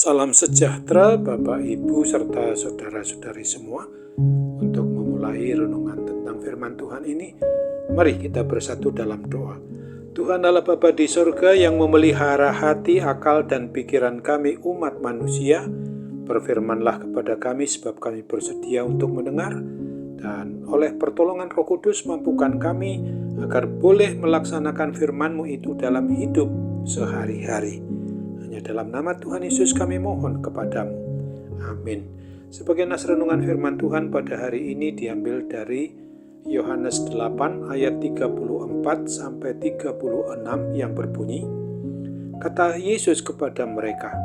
Salam sejahtera Bapak, Ibu, serta saudara-saudari semua. Untuk memulai renungan tentang firman Tuhan ini, mari kita bersatu dalam doa. Tuhan Allah Bapa di sorga yang memelihara hati, akal, dan pikiran kami umat manusia, berfirmanlah kepada kami sebab kami bersedia untuk mendengar, dan oleh pertolongan Roh Kudus mampukan kami agar boleh melaksanakan firman-Mu itu dalam hidup sehari-hari. Dalam nama Tuhan Yesus kami mohon kepadamu. Amin. Sebagai nas renungan firman Tuhan pada hari ini diambil dari Yohanes 8 ayat 34 sampai 36 yang berbunyi, kata Yesus kepada mereka,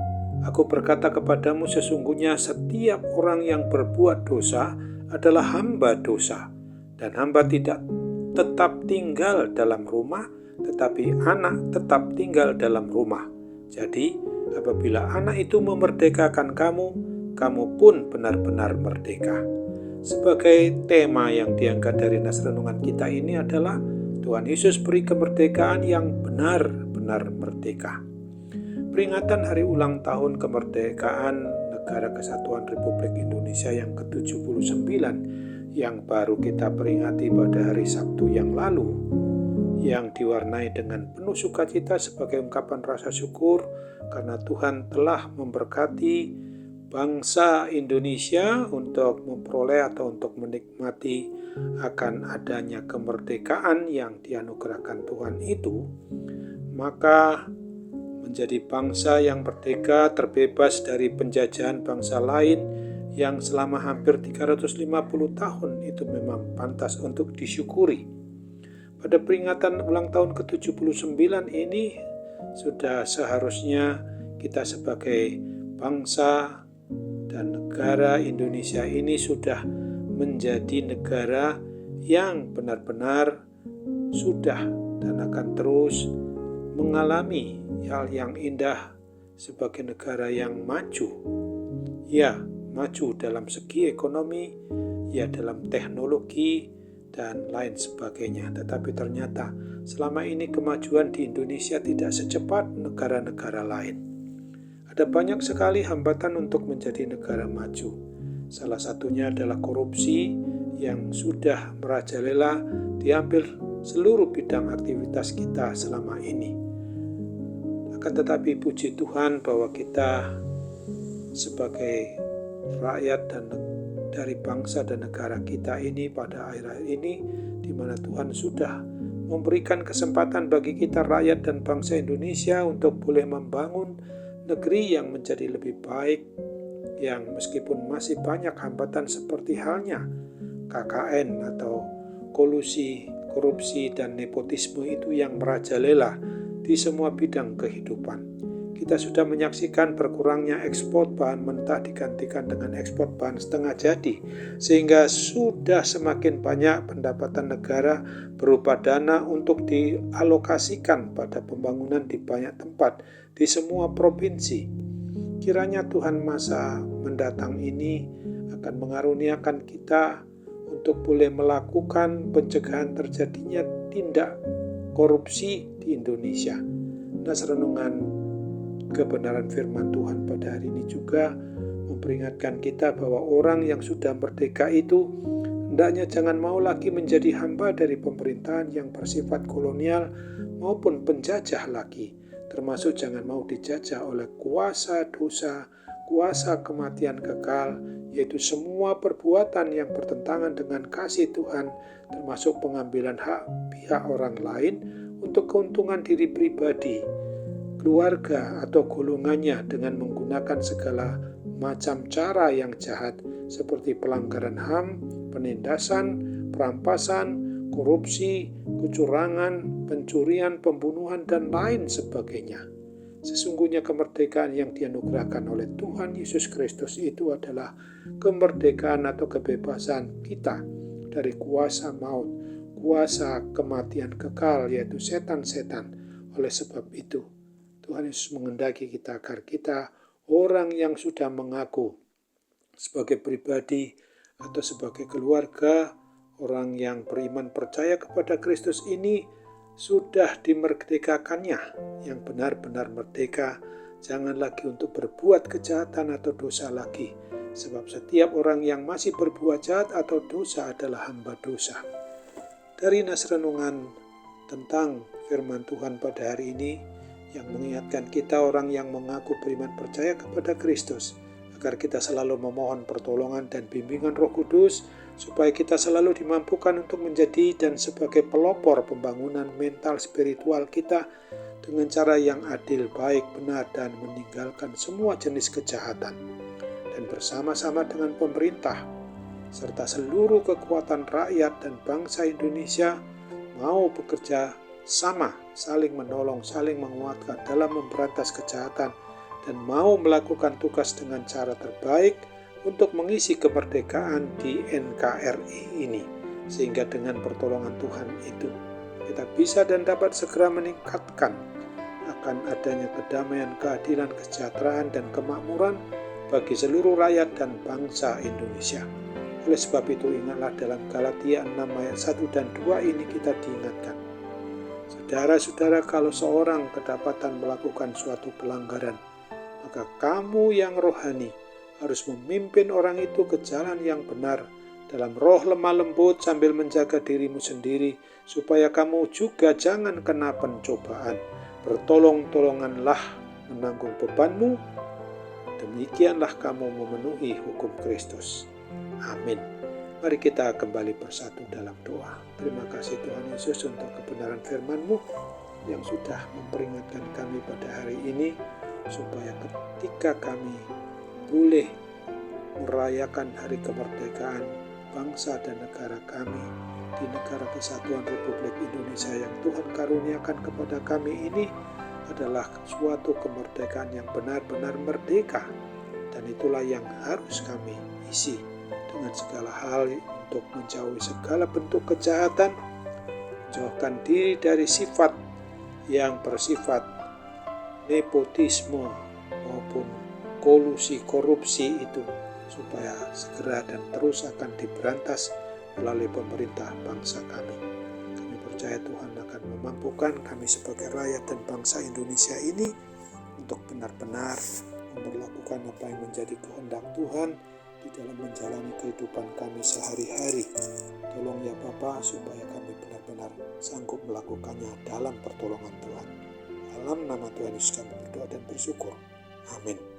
Aku berkata kepadamu sesungguhnya setiap orang yang berbuat dosa adalah hamba dosa, dan hamba tidak tetap tinggal dalam rumah, tetapi anak tetap tinggal dalam rumah. Jadi, apabila anak itu memerdekakan kamu, kamu pun benar-benar merdeka. Sebagai tema yang diangkat dari nas renungan kita ini adalah Tuhan Yesus beri kemerdekaan yang benar-benar merdeka. Peringatan hari ulang tahun kemerdekaan Negara Kesatuan Republik Indonesia yang ke-79 yang baru kita peringati pada hari Sabtu yang lalu, yang diwarnai dengan penuh sukacita sebagai ungkapan rasa syukur karena Tuhan telah memberkati bangsa Indonesia untuk memperoleh atau untuk menikmati akan adanya kemerdekaan yang dianugerahkan Tuhan itu, maka menjadi bangsa yang merdeka, terbebas dari penjajahan bangsa lain yang selama hampir 350 tahun itu memang pantas untuk disyukuri. Pada peringatan ulang tahun ke-79 ini sudah seharusnya kita sebagai bangsa dan negara Indonesia ini sudah menjadi negara yang benar-benar sudah dan akan terus mengalami hal yang indah sebagai negara yang maju. Ya, maju dalam segi ekonomi, ya dalam teknologi, dan lain sebagainya. Tetapi ternyata selama ini kemajuan di Indonesia tidak secepat negara-negara lain. Ada banyak sekali hambatan untuk menjadi negara maju. Salah satunya adalah korupsi yang sudah merajalela diambil seluruh bidang aktivitas kita selama ini. Akan tetapi puji Tuhan bahwa kita sebagai rakyat dan dari bangsa dan negara kita ini pada akhir-akhir ini, di mana Tuhan sudah memberikan kesempatan bagi kita rakyat dan bangsa Indonesia untuk boleh membangun negeri yang menjadi lebih baik, yang meskipun masih banyak hambatan seperti halnya KKN atau kolusi, korupsi, dan nepotisme itu yang merajalela di semua bidang kehidupan. Kita sudah menyaksikan berkurangnya ekspor bahan mentah digantikan dengan ekspor bahan setengah jadi, sehingga sudah semakin banyak pendapatan negara berupa dana untuk dialokasikan pada pembangunan di banyak tempat di semua provinsi. Kiranya Tuhan masa mendatang ini akan mengaruniakan kita untuk boleh melakukan pencegahan terjadinya tindak korupsi di Indonesia. Nas renungan kebenaran firman Tuhan pada hari ini juga memperingatkan kita bahwa orang yang sudah merdeka itu hendaknya jangan mau lagi menjadi hamba dari pemerintahan yang bersifat kolonial maupun penjajah lagi, termasuk jangan mau dijajah oleh kuasa dosa, kuasa kematian kekal, yaitu semua perbuatan yang bertentangan dengan kasih Tuhan, termasuk pengambilan hak pihak orang lain untuk keuntungan diri pribadi, keluarga atau golongannya dengan menggunakan segala macam cara yang jahat seperti pelanggaran HAM, penindasan, perampasan, korupsi, kecurangan, pencurian, pembunuhan, dan lain sebagainya. Sesungguhnya kemerdekaan yang dianugerahkan oleh Tuhan Yesus Kristus itu adalah kemerdekaan atau kebebasan kita dari kuasa maut, kuasa kematian kekal, yaitu setan-setan. Oleh sebab itu, Tuhan Yesus menghendaki kita agar kita orang yang sudah mengaku sebagai pribadi atau sebagai keluarga, orang yang beriman percaya kepada Kristus ini sudah dimerdekakannya, yang benar-benar merdeka Jangan lagi untuk berbuat kejahatan atau dosa lagi, sebab setiap orang yang masih berbuat jahat atau dosa adalah hamba dosa. Dari nas renungan tentang firman Tuhan pada hari ini, yang mengingatkan kita orang yang mengaku beriman percaya kepada Kristus, agar kita selalu memohon pertolongan dan bimbingan Roh Kudus, supaya kita selalu dimampukan untuk menjadi dan sebagai pelopor pembangunan mental spiritual kita dengan cara yang adil, baik, benar, dan meninggalkan semua jenis kejahatan. Dan bersama-sama dengan pemerintah, serta seluruh kekuatan rakyat dan bangsa Indonesia mau bekerja sama, saling menolong, saling menguatkan dalam memberantas kejahatan, dan mau melakukan tugas dengan cara terbaik untuk mengisi kemerdekaan di NKRI ini. Sehingga dengan pertolongan Tuhan itu, kita bisa dan dapat segera meningkatkan akan adanya kedamaian, keadilan, kesejahteraan, dan kemakmuran bagi seluruh rakyat dan bangsa Indonesia. Oleh sebab itu, ingatlah dalam Galatia 6 ayat 1 dan 2 ini kita diingatkan. Saudara-saudara, kalau seorang kedapatan melakukan suatu pelanggaran, maka kamu yang rohani harus memimpin orang itu ke jalan yang benar, dalam roh lemah lembut sambil menjaga dirimu sendiri, supaya kamu juga jangan kena pencobaan. Bertolong-tolonganlah menanggung bebanmu, demikianlah kamu memenuhi hukum Kristus. Amin. Mari kita kembali bersatu dalam doa. Terima kasih Tuhan Yesus untuk kebenaran firman-Mu yang sudah memperingatkan kami pada hari ini, supaya ketika kami boleh merayakan hari kemerdekaan bangsa dan negara kami di negara kesatuan Republik Indonesia yang Tuhan karuniakan kepada kami ini adalah suatu kemerdekaan yang benar-benar merdeka, dan itulah yang harus kami isi dengan segala hal untuk menjauhi segala bentuk kejahatan, menjauhkan diri dari sifat yang bersifat nepotisme maupun kolusi korupsi itu, supaya segera dan terus akan diberantas melalui pemerintah bangsa kami. Kami percaya Tuhan akan memampukan kami sebagai rakyat dan bangsa Indonesia ini untuk benar-benar memperlakukan apa yang menjadi kehendak Tuhan di dalam menjalani kehidupan kami sehari-hari. Tolong ya Bapa, supaya kami benar-benar sanggup melakukannya dalam pertolongan Tuhan. Dalam nama Tuhan Yesus kami berdoa dan bersyukur. Amin.